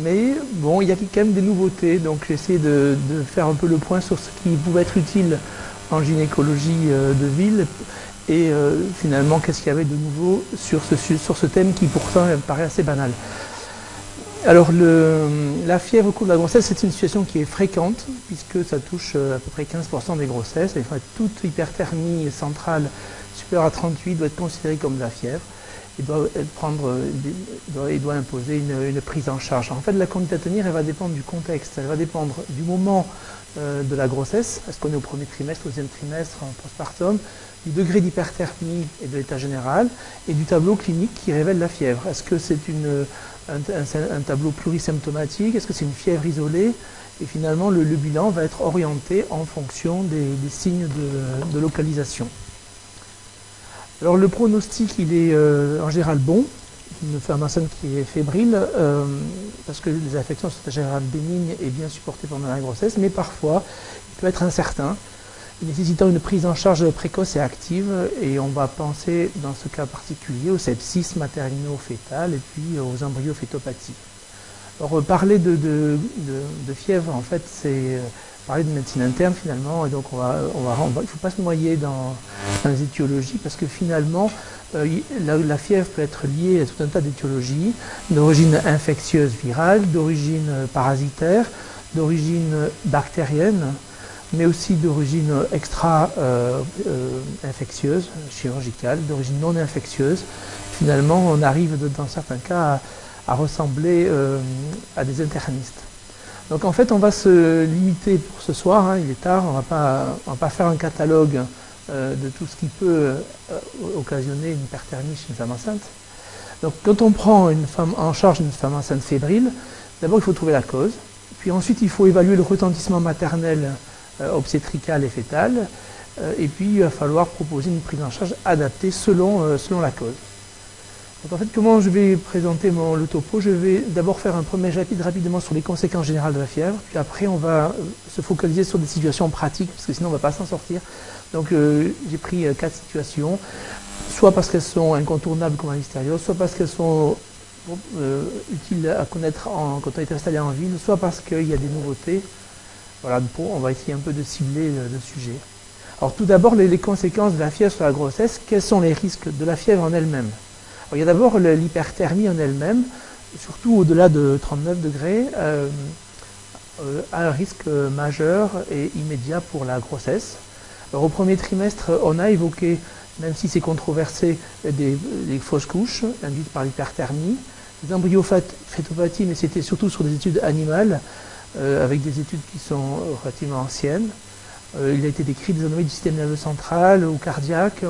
Mais bon, il y a quand même des nouveautés, donc j'essaie de faire un peu le point sur ce qui pouvait être utile en gynécologie de ville et finalement qu'est-ce qu'il y avait de nouveau sur ce thème qui pourtant paraît assez banal. Alors la fièvre au cours de la grossesse, c'est une situation qui est fréquente puisque ça touche à peu près 15% des grossesses. Et toute hyperthermie centrale supérieure à 38 doit être considérée comme de la fièvre. Il doit imposer une prise en charge. En fait, la conduite à tenir, elle va dépendre du contexte, elle va dépendre du moment de la grossesse, est-ce qu'on est au premier trimestre, au deuxième trimestre, en postpartum, du degré d'hyperthermie et de l'état général, et du tableau clinique qui révèle la fièvre. Est-ce que c'est un tableau plurisymptomatique, est-ce que c'est une fièvre isolée? Et finalement, le bilan va être orienté en fonction des signes de localisation. Alors le pronostic, il est en général bon. Une femme enceinte qui est fébrile, parce que les affections sont en général bénignes et bien supportées pendant la grossesse, mais parfois il peut être incertain, nécessitant une prise en charge précoce et active, et on va penser dans ce cas particulier au sepsis materno-fœtal et puis aux embryofétopathies. Alors parler de fièvre, en fait, c'est parler de médecine interne finalement, et donc il ne faut pas se noyer dans les étiologies, parce que finalement la fièvre peut être liée à tout un tas d'étiologies, d'origine infectieuse virale, d'origine parasitaire, d'origine bactérienne, mais aussi d'origine extra-infectieuse, chirurgicale, d'origine non infectieuse. Finalement, on arrive dans certains cas à ressembler à des internistes. Donc en fait, on va se limiter pour ce soir, hein, il est tard, on ne va pas faire un catalogue de tout ce qui peut occasionner une hyperthermie chez une femme enceinte. Donc quand on prend en charge une femme enceinte fébrile, d'abord il faut trouver la cause, puis ensuite il faut évaluer le retentissement maternel, obstétrical et fœtal, et puis il va falloir proposer une prise en charge adaptée selon la cause. Donc en fait, comment je vais présenter le topo? Je vais d'abord faire un premier chapitre rapidement sur les conséquences générales de la fièvre, puis après on va se focaliser sur des situations pratiques, parce que sinon on ne va pas s'en sortir. Donc j'ai pris 4 situations, soit parce qu'elles sont incontournables comme à l'extérieur, soit parce qu'elles sont utiles à connaître quand on est installé en ville, soit parce qu'il y a des nouveautés. Voilà, on va essayer un peu de cibler le sujet. Alors tout d'abord, les conséquences de la fièvre sur la grossesse, quels sont les risques de la fièvre en elle-même? Il y a d'abord l'hyperthermie en elle-même, surtout au-delà de 39 degrés, a un risque majeur et immédiat pour la grossesse. Alors, au premier trimestre, on a évoqué, même si c'est controversé, des fausses couches induites par l'hyperthermie, des embryofétopathies, mais c'était surtout sur des études animales, avec des études qui sont relativement anciennes. Il a été décrit des anomalies du système nerveux central ou cardiaque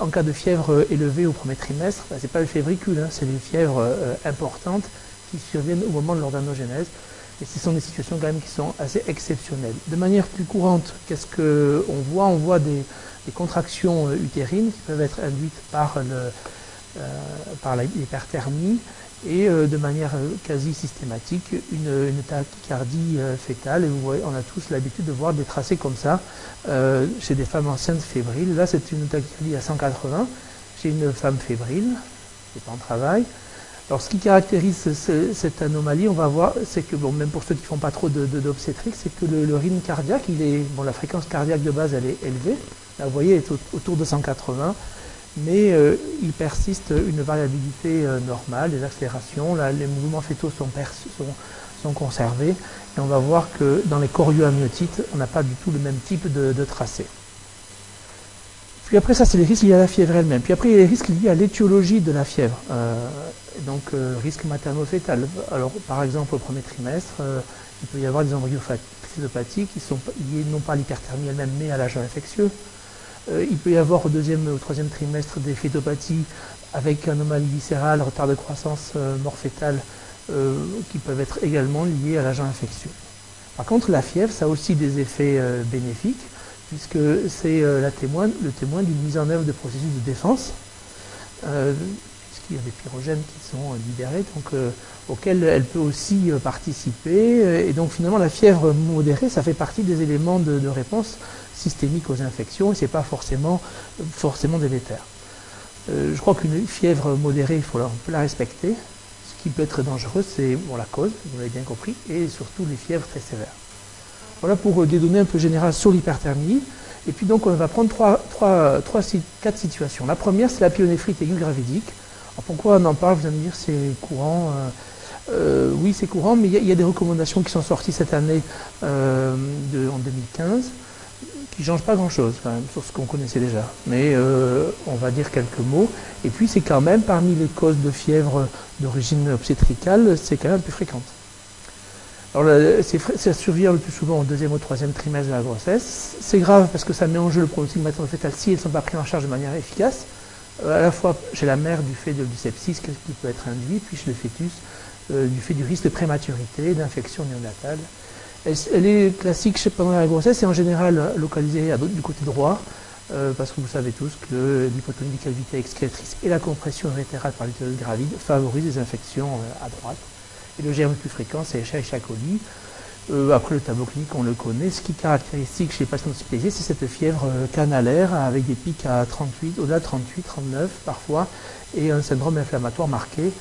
en cas de fièvre élevée au premier trimestre. Ce n'est pas le févricule, hein, c'est les fièvres importantes qui surviennent au moment de l'organogénèse. Et ce sont des situations quand même qui sont assez exceptionnelles. De manière plus courante, qu'est-ce qu'on voit? On voit des contractions utérines qui peuvent être induites par l'hyperthermie, et de manière quasi systématique, une tachycardie fœtale. Et vous voyez, on a tous l'habitude de voir des tracés comme ça chez des femmes enceintes fébriles. Là, c'est une tachycardie à 180 chez une femme fébrile qui est en travail. Alors, ce qui caractérise cette anomalie, on va voir, c'est que, bon, même pour ceux qui ne font pas trop d'obstétrique, c'est que le rythme cardiaque, la fréquence cardiaque de base, elle est élevée. Là, vous voyez, elle est autour de 180. Mais il persiste une variabilité normale, des accélérations. Là, les mouvements fœtaux sont conservés, et on va voir que dans les chorioamniotites, on n'a pas du tout le même type de tracé. Puis après ça, c'est les risques liés à la fièvre elle-même. Puis après, il y a les risques liés à l'étiologie de la fièvre. Risque materno-fœtal. Alors, par exemple, au premier trimestre, il peut y avoir des embryofétopathies qui sont liées non pas à l'hyperthermie elle-même, mais à l'agent infectieux. Il peut y avoir au deuxième ou au troisième trimestre des fétopathies avec anomalie viscérale, retard de croissance, mort fœtale, qui peuvent être également liés à l'agent infectieux. Par contre, la fièvre, ça a aussi des effets bénéfiques, puisque c'est le témoin d'une mise en œuvre de processus de défense, puisqu'il y a des pyrogènes qui sont libérés, auxquels elle peut aussi participer. Et donc finalement, la fièvre modérée, ça fait partie des éléments de réponse systémique aux infections, et ce n'est pas forcément délétère. Je crois qu'une fièvre modérée, on peut la respecter, ce qui peut être dangereuse, c'est la cause, vous l'avez bien compris, et surtout les fièvres très sévères. Voilà pour des données un peu générales sur l'hyperthermie. Et puis donc on va prendre quatre situations. La première, c'est la pyélonéphrite aiguë gravidique. Alors pourquoi on en parle? Vous allez me dire c'est courant. Oui, c'est courant, mais il y a des recommandations qui sont sorties cette année en 2015 qui ne changent pas grand-chose quand même sur ce qu'on connaissait déjà. Mais on va dire quelques mots. Et puis c'est quand même parmi les causes de fièvre d'origine obstétricale, c'est quand même plus fréquente. Alors ça survient le plus souvent au deuxième ou troisième trimestre de la grossesse. C'est grave parce que ça met en jeu le pronostic materno-fœtal si elles ne sont pas prises en charge de manière efficace. À la fois chez la mère du fait du sepsis qui peut être induit, puis chez le fœtus du fait du risque de prématurité, d'infection néonatale. Elle est classique pendant la grossesse et en général localisée du côté droit, parce que vous savez tous que l'hypotonie des cavités excrétrices et la compression urétérale par l'utérus gravide favorisent les infections à droite. Et le germe le plus fréquent, c'est Escherichia coli. Après, le tableau clinique, on le connaît. Ce qui est caractéristique chez les patients hospitalisés, c'est cette fièvre canalaire avec des pics à 38, au-delà de 38, 39 parfois, et un syndrome inflammatoire marqué.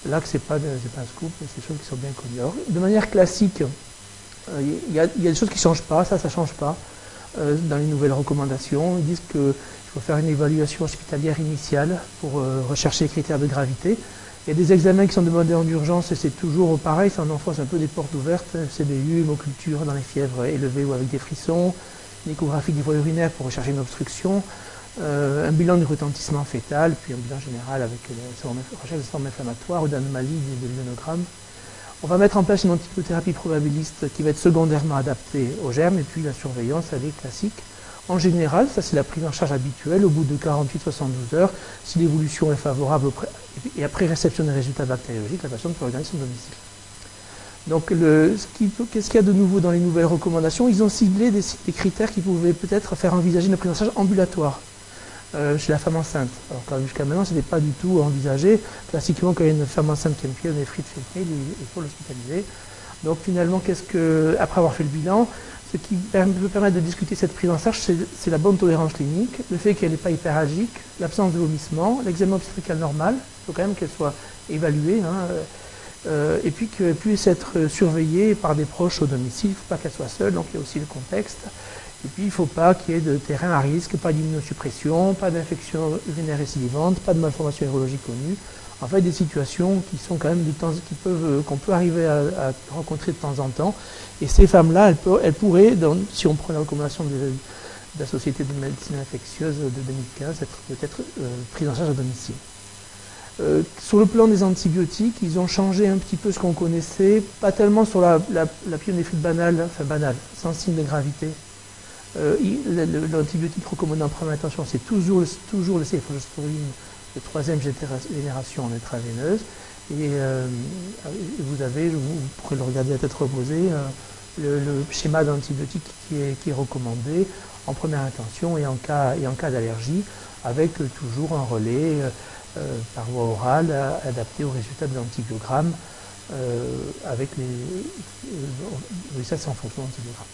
Là, ce n'est pas un scoop, c'est des choses qui sont bien connues. Alors, de manière classique, il y a des choses qui ne changent pas, ça ne change pas. Dans les nouvelles recommandations, ils disent qu'il faut faire une évaluation hospitalière initiale pour rechercher les critères de gravité. Il y a des examens qui sont demandés en urgence et c'est toujours pareil, ça en enfonce un peu des portes ouvertes, CBU, hémoculture dans les fièvres élevées ou avec des frissons, une échographie des voies urinaires pour rechercher une obstruction, un bilan du retentissement fœtal, puis un bilan général avec la recherche de syndrome inflammatoire ou d'anomalies de l'immunogramme. On va mettre en place une antibiothérapie probabiliste qui va être secondairement adaptée aux germes et puis la surveillance, elle est classique. En général, ça c'est la prise en charge habituelle au bout de 48-72 heures. Si l'évolution est favorable et après réception des résultats bactériologiques, la patiente peut regagner son domicile. Donc, qu'est-ce qu'il y a de nouveau dans les nouvelles recommandations? Ils ont ciblé des critères qui pouvaient peut-être faire envisager une prise en charge ambulatoire chez la femme enceinte. Alors jusqu'à maintenant, ce n'était pas du tout envisagé. Classiquement, quand il y a une femme enceinte qui a une pyélonéphrite féminine, il faut l'hospitaliser. Donc finalement, après avoir fait le bilan, ce qui peut permettre de discuter cette prise en charge, c'est la bonne tolérance clinique, le fait qu'elle n'est pas hyperalgique, l'absence de vomissement, l'examen obstétrical normal, il faut quand même qu'elle soit évaluée, et puis qu'elle puisse être surveillée par des proches au domicile, il ne faut pas qu'elle soit seule, donc il y a aussi le contexte. Et puis il ne faut pas qu'il y ait de terrain à risque, pas d'immunosuppression, pas d'infection urinaire récidivante, pas de malformation urologique connue. En fait, des situations qui sont quand même qu'on peut arriver à rencontrer de temps en temps. Et ces femmes-là, elles pourraient, si on prend la recommandation de la Société de médecine infectieuse de 2015, être peut-être prises en charge à domicile. Sur le plan des antibiotiques, ils ont changé un petit peu ce qu'on connaissait, pas tellement sur la pyélonéphrite banale, sans signe de gravité. L'antibiotique recommandé en première intention, c'est toujours le céphalosporine de troisième génération en intraveineuse. Et vous pourrez le regarder à tête reposée, le schéma d'antibiotique qui est recommandé en première intention et en cas d'allergie, avec toujours un relais par voie orale adapté aux résultats de l'antibiogramme, avec ça c'est en fonction de l'antibiogramme.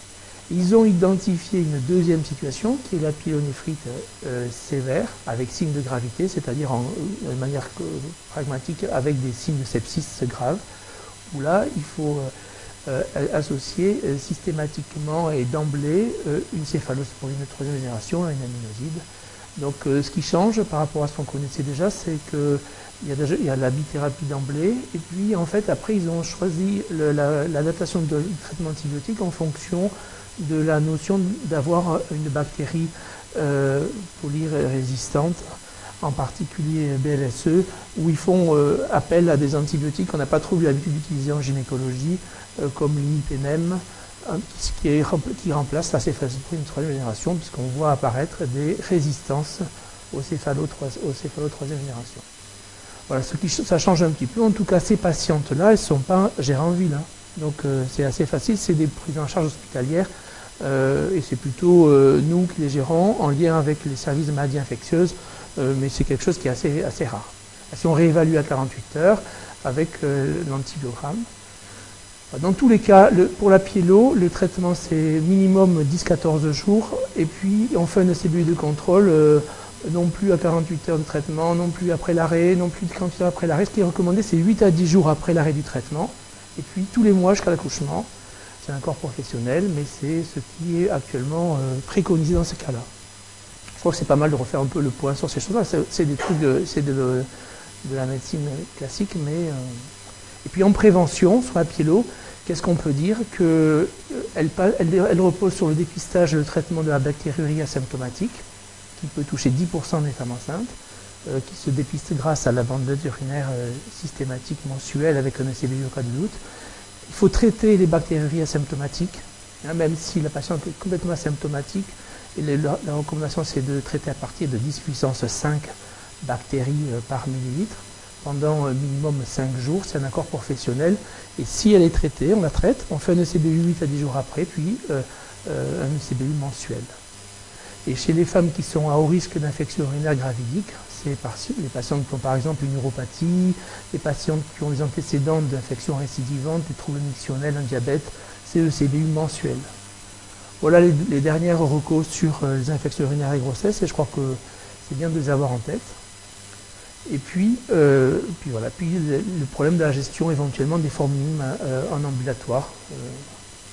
Ils ont identifié une deuxième situation qui est la pyélonéphrite sévère avec signe de gravité, c'est-à-dire de manière pragmatique avec des signes de sepsis grave, où là il faut associer systématiquement et d'emblée une céphalosporine de troisième génération à une aminoside. Donc ce qui change par rapport à ce qu'on connaissait déjà, c'est qu'il y a la bithérapie d'emblée, et puis en fait après ils ont choisi l'adaptation du traitement antibiotique en fonction de la notion d'avoir une bactérie polyrésistante, en particulier BLSE, où ils font appel à des antibiotiques qu'on n'a pas trop eu l'habitude d'utiliser en gynécologie, comme l'imipenem, qui remplace la céphalosporine de troisième génération, puisqu'on voit apparaître des résistances au céphalo troisième génération. Voilà, ça change un petit peu. En tout cas, ces patientes-là, elles ne sont pas gérées en ville. Donc c'est assez facile, c'est des prises en charge hospitalières. Et c'est plutôt nous qui les gérons en lien avec les services de maladies infectieuses, mais c'est quelque chose qui est assez rare. Si on réévalue à 48 heures avec l'antibiogramme. Dans tous les cas, pour la pyélo, le traitement c'est minimum 10-14 jours, et puis on fait un CBU de contrôle non plus à 48 heures de traitement, non plus après l'arrêt, non plus 48 heures après l'arrêt. Ce qui est recommandé, c'est 8 à 10 jours après l'arrêt du traitement, et puis tous les mois jusqu'à l'accouchement. C'est un corps professionnel, mais c'est ce qui est actuellement préconisé dans ces cas-là. Je crois que c'est pas mal de refaire un peu le point sur ces choses-là. C'est des trucs, c'est de la médecine classique, mais... Et puis en prévention, sur la pyélo, qu'est-ce qu'on peut dire? Elle repose sur le dépistage et le traitement de la bactériurie asymptomatique, qui peut toucher 10% des femmes enceintes, qui se dépistent grâce à la bandelette urinaire systématique mensuelle avec un ECBU au cas de doute. Il faut traiter les bactériuries asymptomatiques, hein, même si la patiente est complètement asymptomatique. Et la recommandation, c'est de traiter à partir de 10 puissance 5 bactéries par millilitre pendant minimum 5 jours. C'est un accord professionnel. Et si elle est traitée, on la traite, on fait un ECBU 8 à 10 jours après, puis un ECBU mensuel. Et chez les femmes qui sont à haut risque d'infection urinaire gravidique, c'est les patientes qui ont par exemple une neuropathie, les patientes qui ont des antécédents d'infections récidivantes, des troubles mictionnels, un diabète, c'est le CBU mensuel. Voilà les dernières recos sur les infections urinaires et grossesse, et je crois que c'est bien de les avoir en tête. Et puis le problème de la gestion éventuellement des formes minimes en ambulatoire,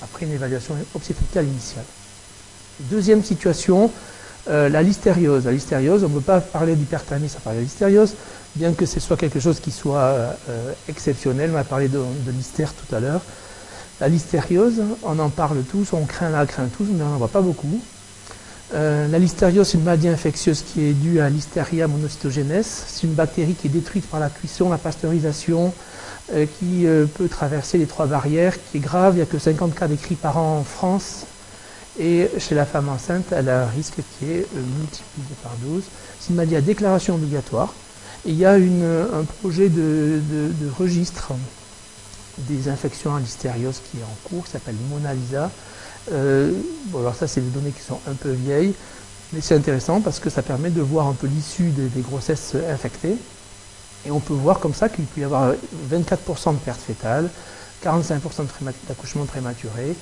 après une évaluation obstétricale initiale. Deuxième situation, la listériose. La listériose, on ne peut pas parler d'hyperthermie sans parler de listériose, bien que ce soit quelque chose qui soit exceptionnel. On a parlé de listère tout à l'heure. La listériose, on en parle tous, on craint tous, mais on n'en voit pas beaucoup. La listériose, c'est une maladie infectieuse qui est due à Listeria monocytogenes. C'est une bactérie qui est détruite par la cuisson, la pasteurisation, qui peut traverser les 3 barrières, qui est grave. Il n'y a que 50 cas décrits par an en France. Et chez la femme enceinte, elle a un risque qui est multiplié par 12. C'est une maladie à déclaration obligatoire. Et il y a un projet de registre des infections à listériose qui est en cours, qui s'appelle Mona Lisa. Bon, alors ça, c'est des données qui sont un peu vieilles, mais c'est intéressant parce que ça permet de voir un peu l'issue des grossesses infectées. Et on peut voir comme ça qu'il peut y avoir 24% de perte fétale, 45% d'accouchement prématuré,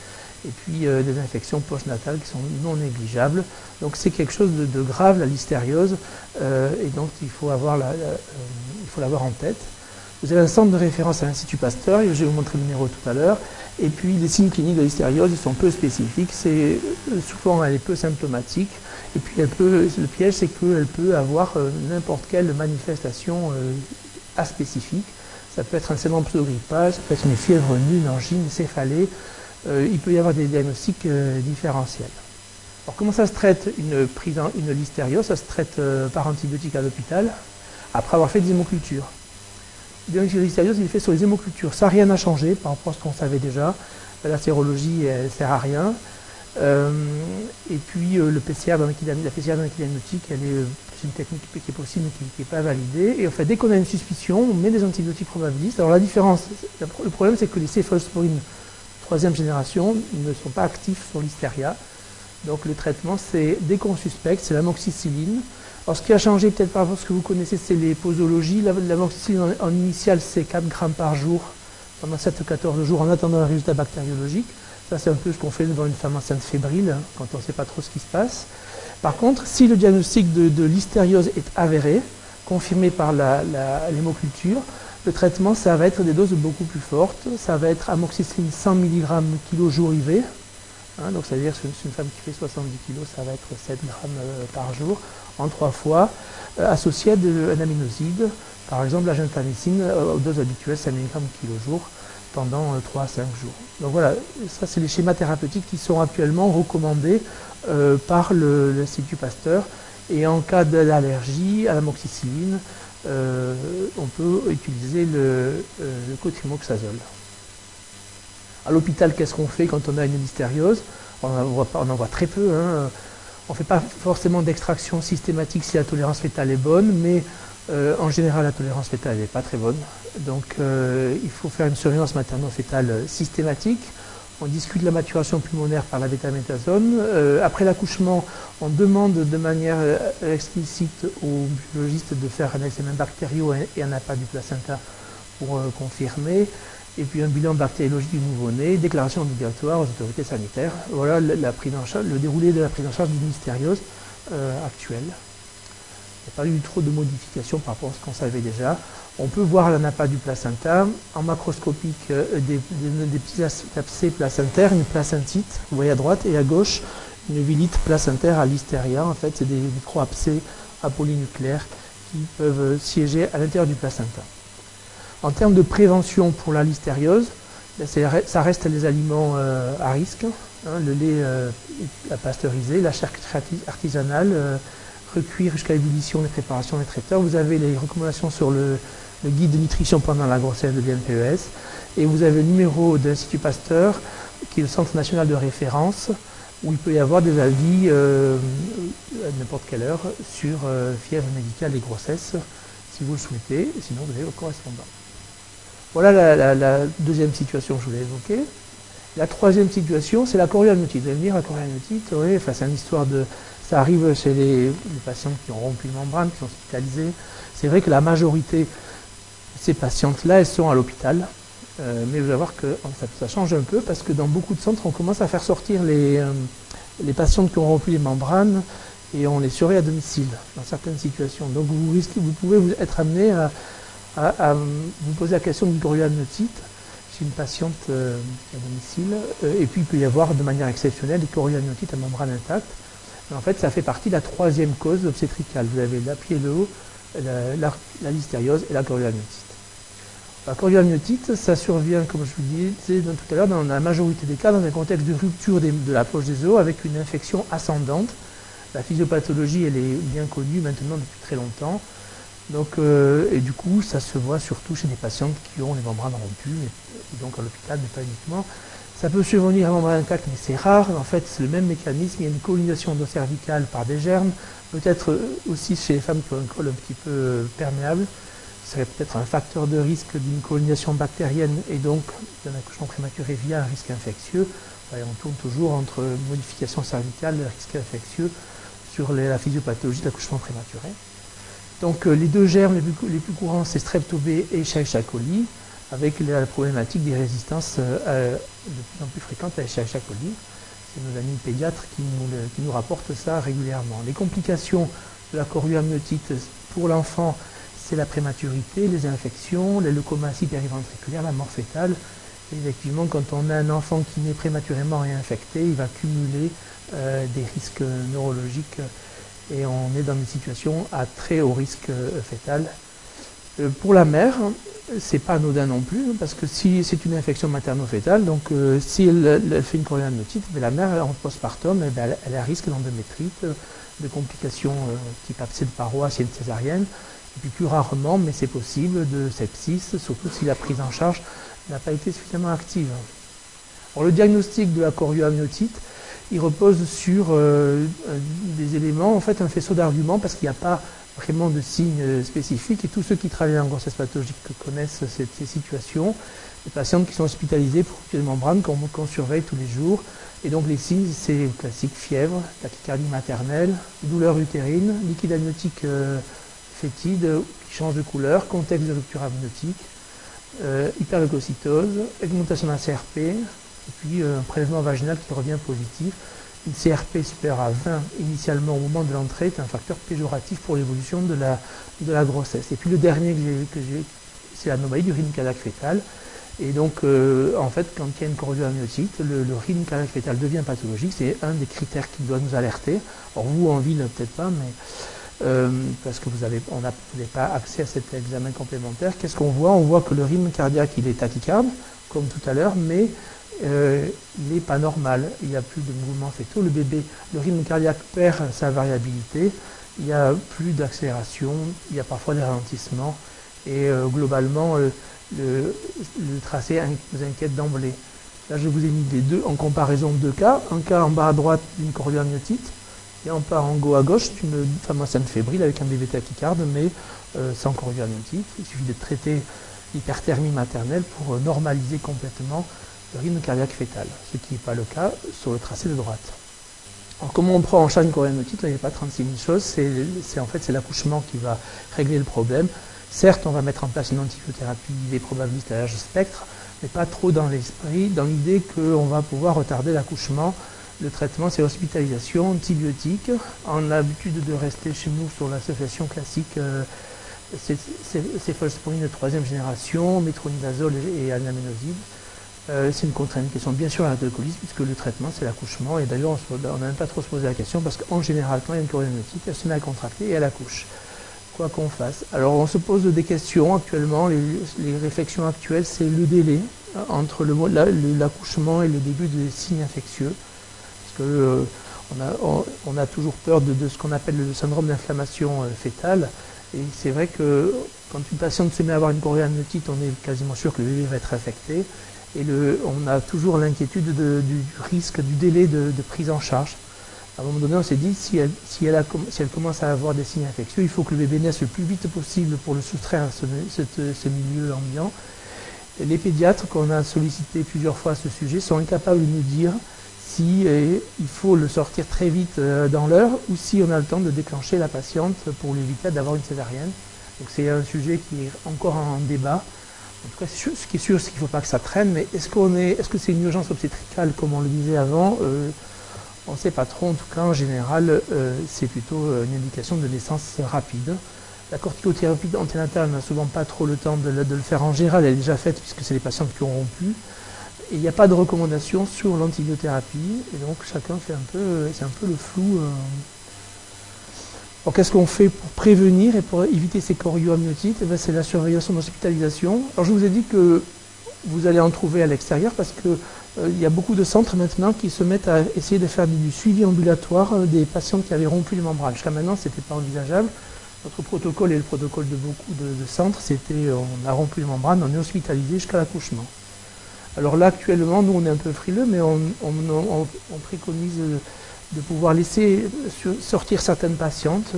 et puis des infections postnatales qui sont non négligeables. Donc c'est quelque chose de grave, la listériose, et donc il faut l'avoir en tête. Vous avez un centre de référence à l'Institut Pasteur, je vais vous montrer le numéro tout à l'heure, et puis les signes cliniques de la listériose, ils sont peu spécifiques, souvent elle est peu symptomatique, et puis le piège c'est qu'elle peut avoir n'importe quelle manifestation aspécifique. Ça peut être un syndrome pseudogrippal, ça peut être une fièvre nue, une angine, une céphalée. Il peut y avoir des diagnostics différentiels. Alors comment ça se traite une listériose? Ça se traite par antibiotiques à l'hôpital, après avoir fait des hémocultures. Le diagnostic de listériose, il est fait sur les hémocultures. Ça, rien n'a changé par rapport à ce qu'on savait déjà. La sérologie, elle ne sert à rien. Et puis le PCR la PCR dans l'équidamniotique, c'est une technique qui est possible mais qui n'est pas validée. Et en fait, dès qu'on a une suspicion, on met des antibiotiques probabilistes. Alors la différence, le problème, c'est que les céphalosporines 3e génération ne sont pas actifs sur l'hystéria. Donc le traitement, c'est dès qu'on suspecte, c'est l'amoxicilline. Alors ce qui a changé peut-être par rapport à ce que vous connaissez, c'est les posologies. L'amoxicilline en initial, c'est 4 grammes par jour pendant 7-14 jours en attendant un résultat bactériologique. Ça, c'est un peu ce qu'on fait devant une femme enceinte fébrile, hein, quand on ne sait pas trop ce qui se passe. Par contre, si le diagnostic de listériose est avéré, confirmé par l'hémoculture, le traitement, ça va être des doses beaucoup plus fortes. Ça va être amoxicilline 100 mg kg jour IV. Hein, donc, c'est-à-dire que c'est une femme qui fait 70 kg, ça va être 7 grammes par jour, en 3 fois, associé à un aminoside, par exemple la gentamicine, aux doses habituelles, 5 mg kg jour, pendant 3 à 5 jours. Donc voilà, ça c'est les schémas thérapeutiques qui sont actuellement recommandés par l'Institut Pasteur. Et en cas d'allergie à l'amoxicilline, on peut utiliser le cotrimoxazole. À l'hôpital, qu'est-ce qu'on fait quand on a une listériose? On en voit très peu. Hein. On ne fait pas forcément d'extraction systématique si la tolérance fétale est bonne, mais en général, la tolérance fétale n'est pas très bonne. Donc, il faut faire une surveillance materno-fétale systématique. On discute de la maturation pulmonaire par la bétaméthasone. Après l'accouchement, on demande de manière explicite aux biologistes de faire un examen bactériaux et un impact du placenta pour confirmer. Et puis un bilan bactériologique du nouveau-né, déclaration obligatoire aux autorités sanitaires. Voilà la prise en charge, le déroulé de la prise en charge d'une listériose actuelle. n'y a pas eu trop de modifications par rapport à ce qu'on savait déjà. On peut voir la napa du placenta, en macroscopique des petits abcès placentaires, une placentite, vous voyez à droite, et à gauche, une vilite placentaire à l'hystéria. En fait, c'est des micro-abcès à polynucléaires qui peuvent siéger à l'intérieur du placenta. En termes de prévention pour la listériose, ça reste les aliments à risque, hein, le lait à pasteuriser, la charcuterie artisanale, recuire jusqu'à ébullition les préparations des traiteurs. Vous avez les recommandations sur le guide de nutrition pendant la grossesse de l'INPES, et vous avez le numéro de l'Institut Pasteur, qui est le centre national de référence, où il peut y avoir des avis à n'importe quelle heure sur fièvre médicale et grossesse, si vous le souhaitez, sinon vous avez le correspondant. Voilà la deuxième situation que je voulais évoquer. La troisième situation, c'est la chorioamniotite. Vous allez me dire, la chorioamniotite, oui, enfin, c'est une histoire de... Ça arrive chez les patients qui ont rompu les membranes, qui sont hospitalisés. C'est vrai que la majorité de ces patientes-là, elles sont à l'hôpital. Mais vous allez voir que ça change un peu, parce que dans beaucoup de centres, on commence à faire sortir les patientes qui ont rompu les membranes et on les surveille à domicile, dans certaines situations. Donc vous pouvez être amené à vous poser la question d'une chorioamniotite chez une patiente à domicile, et puis il peut y avoir de manière exceptionnelle des chorioamniotites à membrane intacte. En fait, ça fait partie de la troisième cause obstétricale. Vous avez la pyélo, la listériose et la chorioamniotite. La chorioamniotite, ça survient, comme je vous disais tout à l'heure, dans la majorité des cas, dans un contexte de rupture de la poche des os avec une infection ascendante. La physiopathologie, elle est bien connue maintenant depuis très longtemps. Donc, et du coup, ça se voit surtout chez des patientes qui ont les membranes rompues, et donc à l'hôpital, mais pas uniquement. Ça peut survenir à membrane intacte, mais c'est rare. En fait, c'est le même mécanisme. Il y a une colonisation d'eau cervicale par des germes, peut-être aussi chez les femmes qui ont un col un petit peu perméable. Ce serait peut-être un facteur de risque d'une colonisation bactérienne et donc d'un accouchement prématuré via un risque infectieux. Et on tourne toujours entre modification cervicale et risque infectieux sur la physiopathologie de l'accouchement prématuré. Donc les deux germes les plus courants, c'est Strepto B et Escherichia coli, avec la problématique des résistances de plus en plus fréquentes à Escherichia coli. C'est nos amis pédiatres qui nous rapportent ça régulièrement. Les complications de la chorioamniotite pour l'enfant, c'est la prématurité, les infections, les leucomaties périventriculaires, la mort fœtale. Et effectivement, quand on a un enfant qui naît prématurément réinfecté, il va cumuler des risques neurologiques et on est dans des situations à très haut risque fœtal. Pour la mère, c'est pas anodin non plus, parce que si c'est une infection materno-fœtale, donc si elle fait une chorioamniotite, la mère en postpartum, elle a risque d'endométrite, de complications type abcès de paroi si elle est césarienne, et puis plus rarement, mais c'est possible, de sepsis, surtout si la prise en charge n'a pas été suffisamment active. Alors, le diagnostic de la chorioamniotite, il repose sur des éléments, en fait un faisceau d'arguments, parce qu'il n'y a pas vraiment de signes spécifiques, et tous ceux qui travaillent en grossesse pathologique connaissent ces situations. Les patientes qui sont hospitalisées pour rupture de membrane, qu'on surveille tous les jours, et donc les signes, c'est classique: fièvre, tachycardie maternelle, douleur utérine, liquide amniotique fétide qui change de couleur, contexte de rupture amniotique, hyperleucocytose, augmentation d'un CRP, et puis un prélèvement vaginal qui revient positif. Une CRP supérieure à 20 initialement au moment de l'entrée est un facteur péjoratif pour l'évolution de la grossesse. Et puis le dernier c'est l'anomalie du rythme cardiaque fœtal. Et donc, en fait, quand il y a une chorioamniotite, le rythme cardiaque fœtal devient pathologique. C'est un des critères qui doit nous alerter. Or, vous, en ville, peut-être pas, mais parce que vous n'avez pas accès à cet examen complémentaire. Qu'est-ce qu'on voit? On voit que le rythme cardiaque, il est tachycarde, comme tout à l'heure, mais il n'est pas normal. Il n'y a plus de mouvements fœtaux. Le bébé, le rythme cardiaque perd sa variabilité. Il n'y a plus d'accélération. Il y a parfois des ralentissements. Et globalement, le tracé nous inquiète d'emblée. Là, je vous ai mis les deux en comparaison de deux cas. Un cas en bas à droite d'une chorioamniotite, et en bas en haut à gauche d'une femme enceinte fébrile avec un bébé tachycarde, mais sans chorioamniotite. Il suffit de traiter l'hyperthermie maternelle pour normaliser complètement le rythme cardiaque fœtal, ce qui n'est pas le cas sur le tracé de droite. Alors, comment on prend en charge une chorioamniotite? Il n'y a pas 36 000 choses. C'est l'accouchement qui va régler le problème. Certes, on va mettre en place une antibiothérapie des probabilistes à large spectre, mais pas trop dans l'esprit, dans l'idée qu'on va pouvoir retarder l'accouchement Le traitement, c'est hospitalisation, antibiotiques. On a l'habitude de rester chez nous sur l'association classique céphalosporine de 3e génération, métronidazole et anaménoside. C'est une contre-indication bien sûr à l'alcoolisme, puisque le traitement c'est l'accouchement, et d'ailleurs on n'a même pas trop se poser la question, parce qu'en général quand il y a une choréoménotite, elle se met à contracter et elle accouche, quoi qu'on fasse. Alors on se pose des questions actuellement, les réflexions actuelles, c'est le délai entre l'accouchement et le début des signes infectieux, parce que on a toujours peur de ce qu'on appelle le syndrome d'inflammation fétale, et c'est vrai que quand une patiente se met à avoir une choréoménotite, on est quasiment sûr que le bébé va être infecté. Et on a toujours l'inquiétude du risque, du délai de prise en charge. À un moment donné, on s'est dit, si elle commence à avoir des signes infectieux, il faut que le bébé naisse le plus vite possible pour le soustraire à ce milieu ambiant. Et les pédiatres qu'on a sollicités plusieurs fois à ce sujet sont incapables de nous dire si il faut le sortir très vite dans l'heure, ou si on a le temps de déclencher la patiente pour lui éviter d'avoir une césarienne. Donc c'est un sujet qui est encore en débat. En tout cas, ce qui est sûr, c'est qu'il ne faut pas que ça traîne, mais est-ce que c'est une urgence obstétricale, comme on le disait avant? On ne sait pas trop. En tout cas, en général, c'est plutôt une indication de naissance rapide. La corticothérapie anténatale, on n'a souvent pas trop le temps de le faire en général, elle est déjà faite, puisque c'est les patientes qui ont rompu. Et il n'y a pas de recommandation sur l'antibiothérapie, et donc chacun fait c'est un peu le flou. Alors qu'est-ce qu'on fait pour prévenir et pour éviter ces chorioamniotites? C'est la surveillance en hospitalisation. Alors je vous ai dit que vous allez en trouver à l'extérieur, parce que il y a beaucoup de centres maintenant qui se mettent à essayer de faire du suivi ambulatoire des patients qui avaient rompu les membranes. Jusqu'à maintenant, ce n'était pas envisageable. Notre protocole et le protocole de beaucoup de centres, c'était on a rompu les membranes, on est hospitalisé jusqu'à l'accouchement. Alors là, actuellement, nous on est un peu frileux, mais on préconise de pouvoir laisser sortir certaines patientes,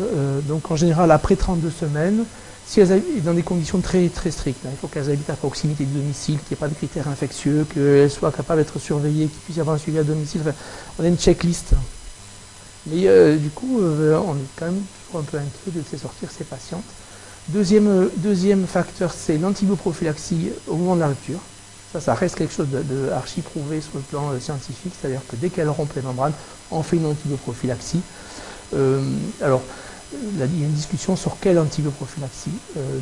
donc en général après 32 semaines, si elles habitent dans des conditions très, très strictes. Il faut qu'elles habitent à proximité du domicile, qu'il n'y ait pas de critères infectieux, qu'elles soient capables d'être surveillées, qu'il puisse y avoir un suivi à domicile. Enfin, on a une checklist. Mais du coup, on est quand même toujours un peu inquiet de laisser sortir ces patientes. Deuxième facteur, c'est l'antibioprophylaxie au moment de la rupture. Ça reste quelque chose de archi prouvé sur le plan scientifique, c'est-à-dire que dès qu'elle rompt les membranes, on fait une antibioprophylaxie. Alors, il y a une discussion sur quelle antibioprophylaxie.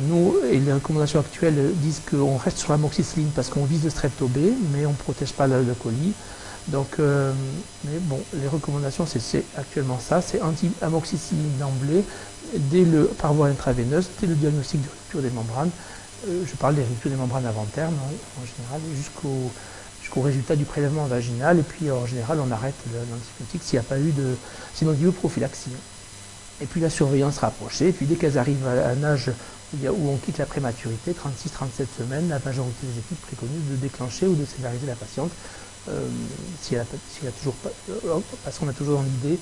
Nous, et les recommandations actuelles disent qu'on reste sur l'amoxicilline parce qu'on vise le strepto-B, mais on ne protège pas le colis. Donc, mais bon, les recommandations, c'est actuellement ça, c'est anti-amoxicilline d'emblée, par voie intraveineuse, dès le diagnostic de rupture des membranes. Je parle des ruptures des membranes avant terme, en général, jusqu'au résultat du prélèvement vaginal, et puis en général, on arrête l'antibiotique s'il n'y a pas eu c'est une antibioprophylaxie. Et puis la surveillance rapprochée, et puis dès qu'elles arrivent à un âge où on quitte la prématurité, 36-37 semaines, la majorité des équipes préconisent de déclencher ou de scénariser la patiente, s'il y a toujours pas, parce qu'on a toujours dans l'idée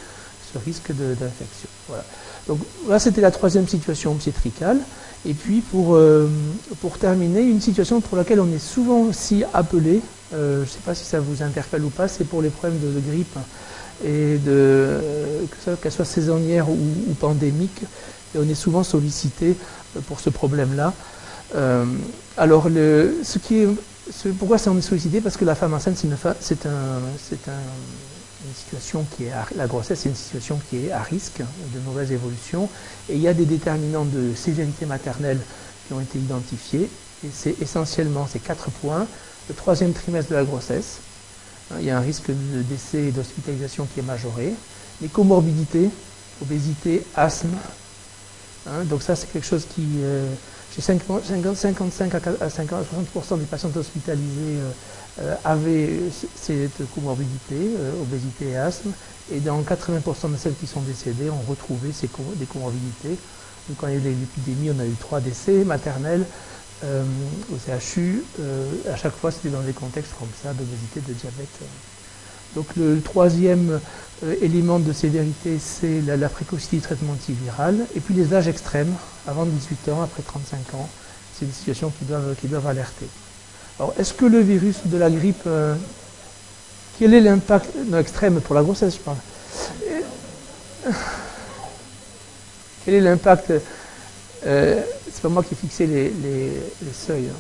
ce risque d'infection. Voilà. Donc là, c'était la troisième situation obstétricale. Et puis pour terminer, une situation pour laquelle on est souvent aussi appelé, je ne sais pas si ça vous interpelle ou pas, c'est pour les problèmes de grippe, et qu'elle soit saisonnière ou pandémique, et on est souvent sollicité pour ce problème-là. Alors, pourquoi on est sollicité? Parce que la femme enceinte, c'est une situation la grossesse, c'est une situation qui est à risque de mauvaise évolution, et il y a des déterminants de sévérité maternelle qui ont été identifiés, et c'est essentiellement ces 4 points. Le 3e trimestre de la grossesse, il y a un risque de décès et d'hospitalisation qui est majoré. Les comorbidités, obésité, asthme, donc ça c'est quelque chose qui, chez 55 à 60% des patients hospitalisés avaient cette comorbidité, obésité et asthme, et dans 80% de celles qui sont décédées ont retrouvé des comorbidités. Donc quand il y a eu l'épidémie, on a eu 3 décès maternels au CHU. À chaque fois, c'était dans des contextes comme ça, d'obésité, de diabète. Donc le 3e élément de sévérité, c'est la précocité du traitement antiviral. Et puis les âges extrêmes, avant 18 ans, après 35 ans, c'est des situations qui doivent alerter. Alors, est-ce que le virus de la grippe, quel est l'impact extrême pour la grossesse, je parle? Quel est l'impact, c'est pas moi qui ai fixé les seuils, hein.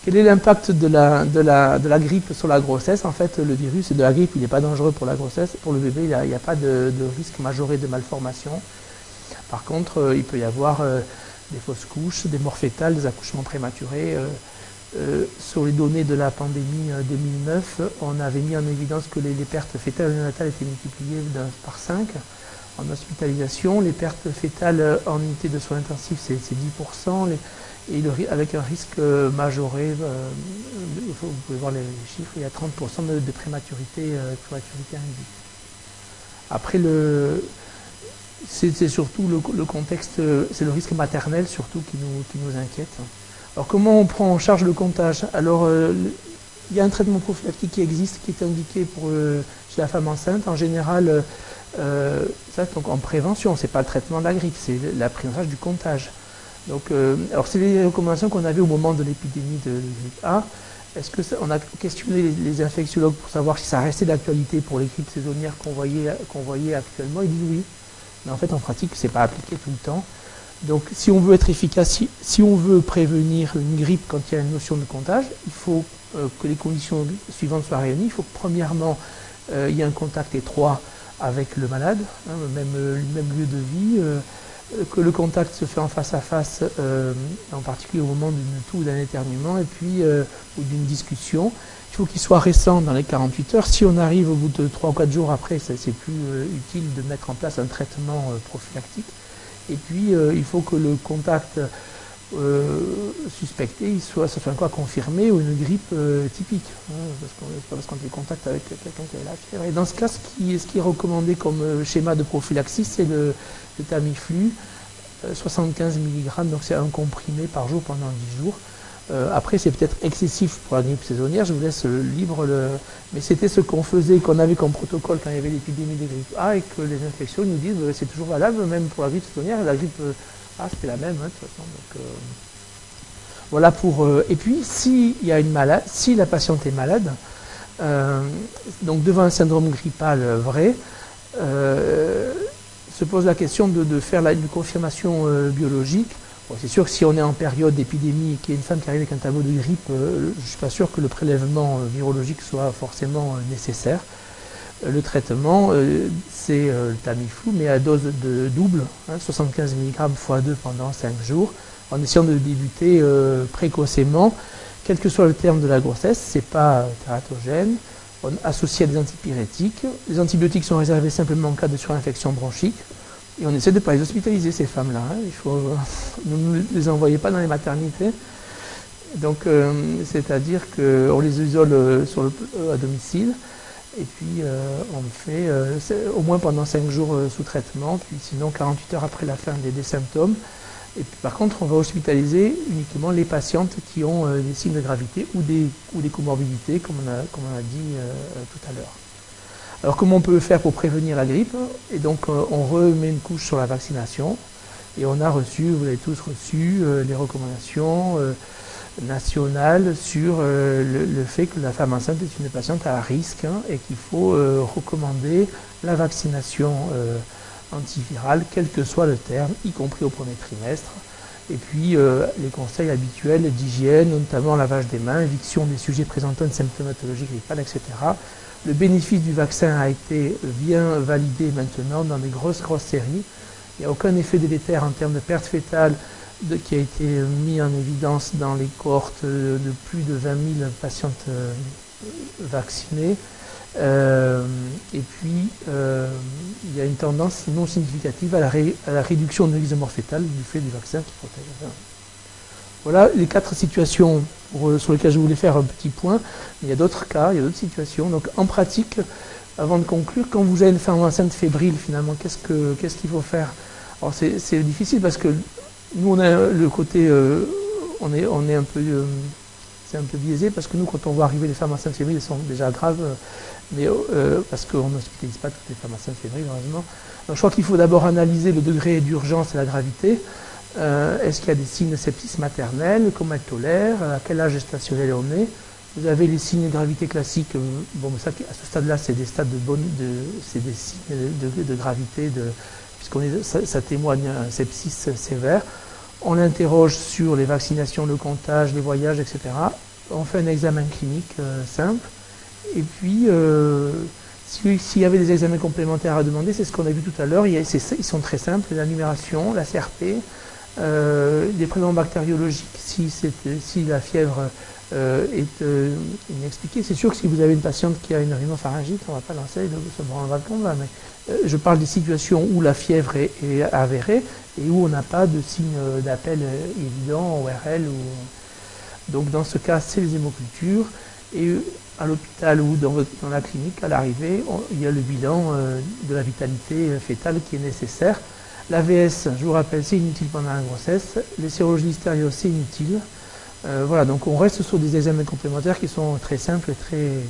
Quel est l'impact de la grippe sur la grossesse? En fait, le virus de la grippe, il n'est pas dangereux pour la grossesse. Pour le bébé, il n'y a pas de risque majoré de malformation. Par contre, il peut y avoir des fausses couches, des morts fétales, des accouchements prématurés. Sur les données de la pandémie 2009, on avait mis en évidence que les pertes fétales néonatales étaient multipliées par 5 en hospitalisation. Les pertes fétales en unité de soins intensifs, c'est 10%. Avec un risque majoré, vous pouvez voir les chiffres, il y a 30% de prématurité induite. Après, c'est surtout le contexte, c'est le risque maternel surtout qui nous inquiète. Alors comment on prend en charge le comptage? Alors il y a un traitement prophylactique qui existe, qui est indiqué chez la femme enceinte. En général, ça donc en prévention, c'est pas le traitement de la grippe, c'est la prise en charge du comptage. Donc, alors c'est les recommandations qu'on avait au moment de l'épidémie de grippe A. On a questionné les infectiologues pour savoir si ça restait d'actualité pour les grippes saisonnières qu'on voyait actuellement? Ils disent oui. Mais en fait, en pratique, c'est pas appliqué tout le temps. Donc, si on veut être efficace, si on veut prévenir une grippe quand il y a une notion de comptage, il faut que les conditions suivantes soient réunies. Il faut que, premièrement, il y ait un contact étroit avec le malade, même lieu de vie, que le contact se fait en face à face, en particulier au moment d'une toux ou d'un éternuement, et puis ou d'une discussion. Il faut qu'il soit récent dans les 48 heures. Si on arrive au bout de 3 ou 4 jours après, c'est plus utile de mettre en place un traitement prophylactique. Et puis, il faut que le contact suspecté, ce soit quoi, confirmé ou une grippe typique. Parce qu'on est en contact avec quelqu'un qui a la fièvre. Et dans ce cas, ce qui est recommandé comme schéma de prophylaxie, c'est le Tamiflu, 75 mg, donc c'est un comprimé par jour pendant 10 jours. Après, c'est peut-être excessif pour la grippe saisonnière, je vous laisse libre mais c'était ce qu'on avait comme protocole quand il y avait l'épidémie de grippe A, et que les infections nous disent c'est toujours valable, même pour la grippe saisonnière, et la grippe A c'était la même, de toute façon. Donc, voilà pour. Et puis, si la patiente est malade, donc devant un syndrome grippal vrai, se pose la question de faire une confirmation biologique. Bon, c'est sûr que si on est en période d'épidémie et qu'il y a une femme qui arrive avec un tableau de grippe, je ne suis pas sûr que le prélèvement virologique soit forcément nécessaire. Le traitement, c'est le Tamiflu, mais à dose double, 75 mg x 2 pendant 5 jours, en essayant de débuter précocement, quel que soit le terme de la grossesse. Ce n'est pas tératogène, associé à des antipyrétiques. Les antibiotiques sont réservés simplement en cas de surinfection bronchique. Et on essaie de ne pas les hospitaliser, ces femmes-là. Ne les envoyez pas dans les maternités. Donc, c'est-à-dire qu'on les isole à domicile. Et puis, on fait au moins pendant 5 jours sous traitement. Puis sinon, 48 heures après la fin des symptômes. Et puis, par contre, on va hospitaliser uniquement les patientes qui ont des signes de gravité ou des comorbidités, comme on a dit tout à l'heure. Alors comment on peut faire pour prévenir la grippe? Et donc on remet une couche sur la vaccination, et on a reçu, vous avez tous reçu, les recommandations nationales sur le fait que la femme enceinte est une patiente à risque, et qu'il faut recommander la vaccination antivirale, quel que soit le terme, y compris au premier trimestre. Et puis les conseils habituels d'hygiène, notamment lavage des mains, éviction des sujets présentant une symptomatologie grippale, etc. Le bénéfice du vaccin a été bien validé maintenant dans des grosses séries. Il n'y a aucun effet délétère en termes de perte fétale qui a été mis en évidence dans les cohortes de plus de 20 000 patientes vaccinées. Et puis, il y a une tendance non significative à la réduction de risque de mort fétale du fait du vaccin qui protège. Voilà les 4 situations sur lesquelles je voulais faire un petit point. Mais il y a d'autres cas, il y a d'autres situations. Donc en pratique, avant de conclure, quand vous avez une femme enceinte fébrile, finalement, qu'est-ce qu'il faut faire? Alors c'est difficile parce que nous, on a le côté, on est un peu, c'est un peu biaisé, parce que nous, quand on voit arriver les femmes enceintes fébriles, elles sont déjà graves, mais parce qu'on n'hospitalise pas toutes les femmes enceintes fébriles, heureusement. Donc je crois qu'il faut d'abord analyser le degré d'urgence et la gravité. Est-ce qu'il y a des signes de sepsis maternelle? Comment elle tolère? À quel âge gestationnel on est? Vous avez les signes de gravité classiques. Bon, ça, à ce stade-là, c'est des stades c'est des signes de gravité, ça témoigne un sepsis sévère. On l'interroge sur les vaccinations, le comptage, les voyages, etc. on fait un examen clinique simple. Et puis, s'il y avait des examens complémentaires à demander, c'est ce qu'on a vu tout à l'heure. Ils sont très simples, la numération, la CRP, des prélèvements bactériologiques si la fièvre est inexpliquée. C'est sûr que si vous avez une patiente qui a une rhinopharyngite, on ne va pas lancer ce branle-bas de combat, mais je parle des situations où la fièvre est avérée et où on n'a pas de signe d'appel évident, ORL. Donc dans ce cas, c'est les hémocultures. Et à l'hôpital ou dans la clinique, à l'arrivée, il y a le bilan de la vitalité fœtale qui est nécessaire. L'AVS, je vous rappelle, c'est inutile pendant la grossesse. Les sérologies Listerio, c'est inutile. Voilà, donc on reste sur des examens complémentaires qui sont très simples et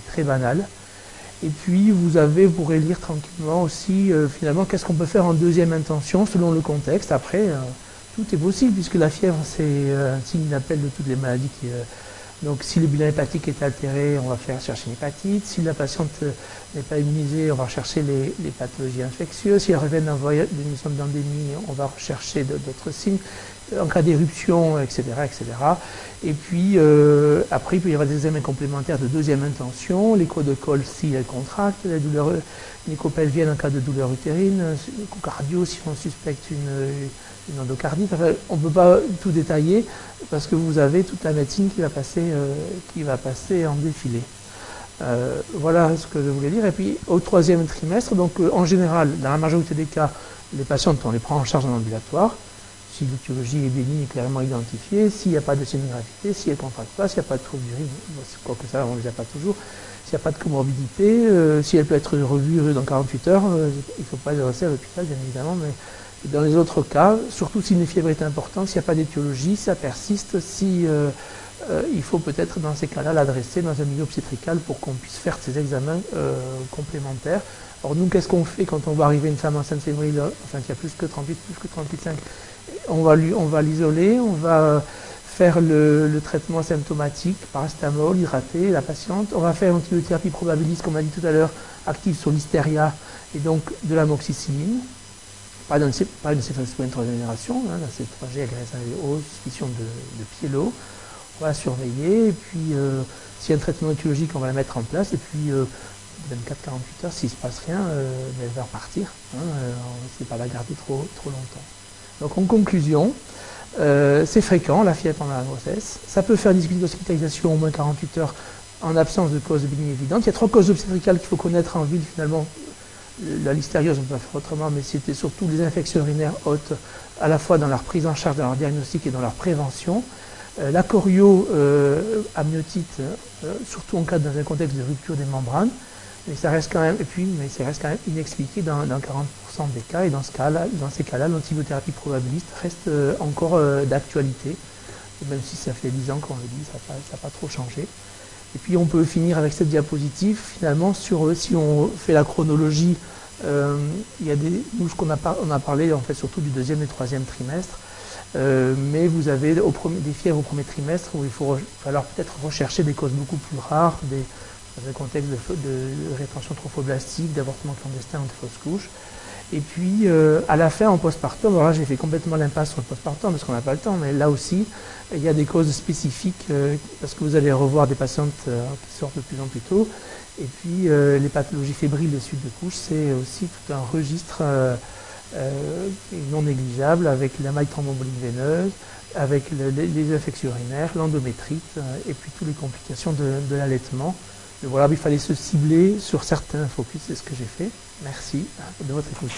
très banals. Et puis vous pourrez lire tranquillement aussi, finalement, qu'est-ce qu'on peut faire en deuxième intention selon le contexte. Après, tout est possible puisque la fièvre, c'est un signe d'appel de toutes les maladies donc si le bilan hépatique est altéré, on va faire chercher une hépatite. Si la patiente n'est pas immunisée, on va rechercher les pathologies infectieuses. Si elle revient d'une zone d'endémie, on va rechercher d'autres signes. En cas d'éruption, etc., etc. Et puis, après, il peut y avoir des examens complémentaires de deuxième intention, l'écho de col si elle contracte, les douleurs nico-pelviennes en cas de douleur utérine, l'échocardio si on suspecte une endocardite. Enfin, on ne peut pas tout détailler parce que vous avez toute la médecine qui va passer en défilé. Voilà ce que je voulais dire. Et puis, au troisième trimestre, donc en général, dans la majorité des cas, les patientes, on les prend en charge en ambulatoire. Si l'étiologie est bénigne et clairement identifiée, s'il n'y a pas de signe de gravité, si elle ne contracte pas, s'il n'y a pas de trouble d'urine, quoique ça, on ne les a pas toujours, s'il n'y a pas de comorbidité, si elle peut être revue dans 48 heures, il ne faut pas les rester à l'hôpital, bien évidemment, mais dans les autres cas, surtout si une fièvre est importante, s'il n'y a pas d'étiologie, si ça persiste, il faut peut-être dans ces cas-là l'adresser dans un milieu obstétrical pour qu'on puisse faire ces examens complémentaires. Alors nous, qu'est-ce qu'on fait quand on va arriver une femme enceinte fébrile, enfin qui a plus que 38, plus que 38,5, on va l'isoler, on va faire le traitement symptomatique, paracétamol, hydrater la patiente. On va faire une antibiothérapie probabiliste, comme on a dit tout à l'heure, active sur l'hystéria et donc de l'amoxicilline. Pas une céphalosporine troisième génération, là c'est 3G, AGRS, suspicion de pyélo. On va surveiller, et puis s'il y a un traitement étiologique, on va la mettre en place, et puis 24-48 heures, s'il ne se passe rien, elle va repartir. On ne sait pas la garder trop longtemps. Donc en conclusion, c'est fréquent, la fièvre pendant la grossesse. Ça peut faire des hospitalisations au moins 48 heures en absence de cause bénigne évidente. Il y a 3 causes obstétricales qu'il faut connaître en ville finalement. La listériose, on peut pas faire autrement, mais c'était surtout les infections urinaires hautes, à la fois dans leur prise en charge, dans leur diagnostic et dans leur prévention. La chorio-amniotite, surtout en cas dans un contexte de rupture des membranes, mais ça reste quand même, inexpliqué dans 40% des cas, et dans ces cas-là, l'antibiothérapie probabiliste reste encore d'actualité, même si ça fait 10 ans qu'on le dit, ça n'a pas trop changé. Et puis on peut finir avec cette diapositive, finalement, sur si on fait la chronologie, il y a on a parlé en fait surtout du 2e et 3e trimestre, mais vous avez des fièvres au 1er trimestre où il va falloir peut-être rechercher des causes beaucoup plus rares, dans un contexte de rétention trophoblastique, d'avortement clandestin ou de fausse couche. Et puis, à la fin, en postpartum, alors là, j'ai fait complètement l'impasse sur le postpartum parce qu'on n'a pas le temps, mais là aussi, il y a des causes spécifiques parce que vous allez revoir des patientes qui sortent de plus en plus tôt. Et puis, les pathologies fébriles des suites de couche, c'est aussi tout un registre non négligeable avec la maille thrombembolique veineuse, avec les infections urinaires, l'endométrite et puis toutes les complications de l'allaitement. Voilà, il fallait se cibler sur certains focus, c'est ce que j'ai fait. Merci de votre écoute.